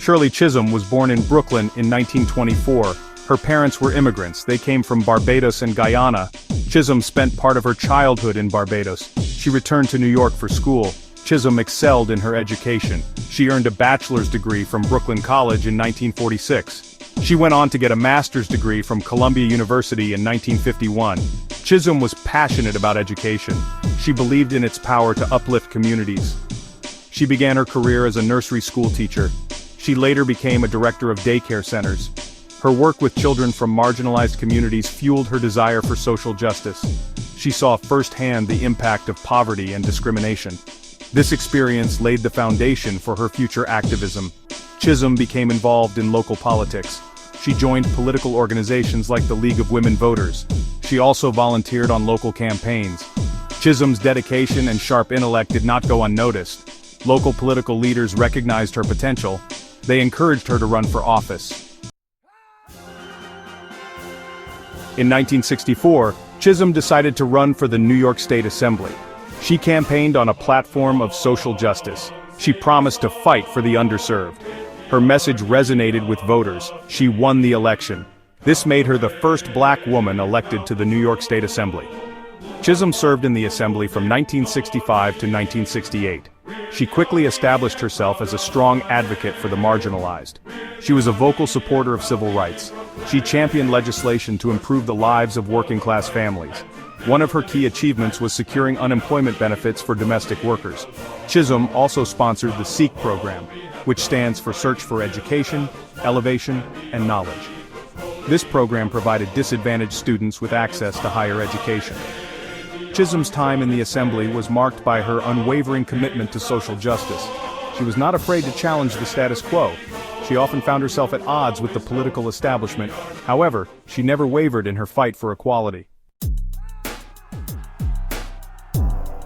Shirley Chisholm was born in Brooklyn in 1924. Her parents were immigrants. They came from Barbados and Guyana. Chisholm spent part of her childhood in Barbados. She returned to New York for school. Chisholm excelled in her education. She earned a bachelor's degree from Brooklyn College in 1946. She went on to get a master's degree from Columbia University in 1951. Chisholm was passionate about education. She believed in its power to uplift communities. She began her career as a nursery school teacher. She later became a director of daycare centers. Her work with children from marginalized communities fueled her desire for social justice. She saw firsthand the impact of poverty and discrimination. This experience laid the foundation for her future activism. Chisholm became involved in local politics. She joined political organizations like the League of Women Voters. She also volunteered on local campaigns. Chisholm's dedication and sharp intellect did not go unnoticed. Local political leaders recognized her potential. They encouraged her to run for office. In 1964, Chisholm decided to run for the New York State Assembly. She campaigned on a platform of social justice. She promised to fight for the underserved. Her message resonated with voters. She won the election. This made her the first black woman elected to the New York State Assembly. Chisholm served in the Assembly from 1965 to 1968. She quickly established herself as a strong advocate for the marginalized. She was a vocal supporter of civil rights. She championed legislation to improve the lives of working-class families. One of her key achievements was securing unemployment benefits for domestic workers. Chisholm also sponsored the SEEK program, which stands for Search for Education, Elevation, and Knowledge. This program provided disadvantaged students with access to higher education. Chisholm's time in the Assembly was marked by her unwavering commitment to social justice. She was not afraid to challenge the status quo. She often found herself at odds with the political establishment. However, she never wavered in her fight for equality.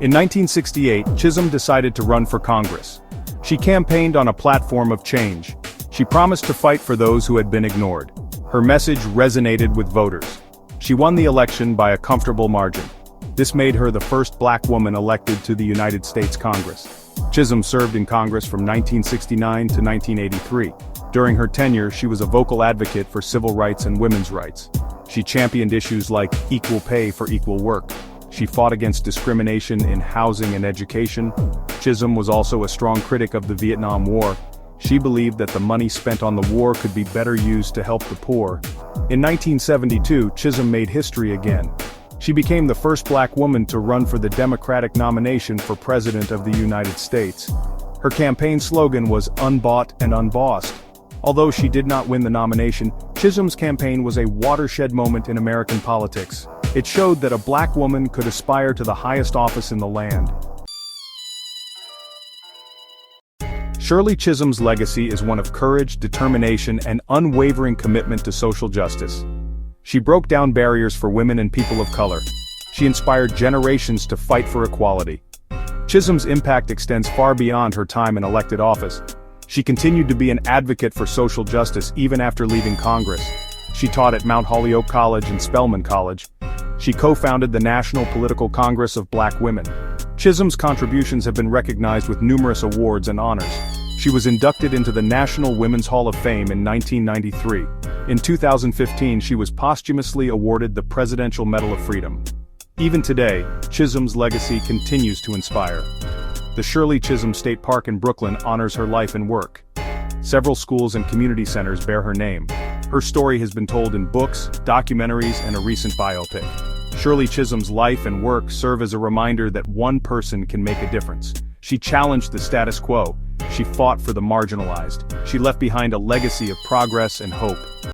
In 1968, Chisholm decided to run for Congress. She campaigned on a platform of change. She promised to fight for those who had been ignored. Her message resonated with voters. She won the election by a comfortable margin. This made her the first black woman elected to the United States Congress. Chisholm served in Congress from 1969 to 1983. During her tenure, she was a vocal advocate for civil rights and women's rights. She championed issues like equal pay for equal work. She fought against discrimination in housing and education. Chisholm was also a strong critic of the Vietnam War. She believed that the money spent on the war could be better used to help the poor. In 1972, Chisholm made history again. She became the first black woman to run for the Democratic nomination for President of the United States. Her campaign slogan was Unbought and Unbossed. Although she did not win the nomination, Chisholm's campaign was a watershed moment in American politics. It showed that a black woman could aspire to the highest office in the land. Shirley Chisholm's legacy is one of courage, determination, and unwavering commitment to social justice. She broke down barriers for women and people of color. She inspired generations to fight for equality. Chisholm's impact extends far beyond her time in elected office. She continued to be an advocate for social justice even after leaving Congress. She taught at Mount Holyoke College and Spelman College. She co-founded the National Political Congress of Black Women. Chisholm's contributions have been recognized with numerous awards and honors. She was inducted into the National Women's Hall of Fame in 1993. In 2015, she was posthumously awarded the Presidential Medal of Freedom. Even today, Chisholm's legacy continues to inspire. The Shirley Chisholm State Park in Brooklyn honors her life and work. Several schools and community centers bear her name. Her story has been told in books, documentaries, and a recent biopic. Shirley Chisholm's life and work serve as a reminder that one person can make a difference. She challenged the status quo. She fought for the marginalized. She left behind a legacy of progress and hope.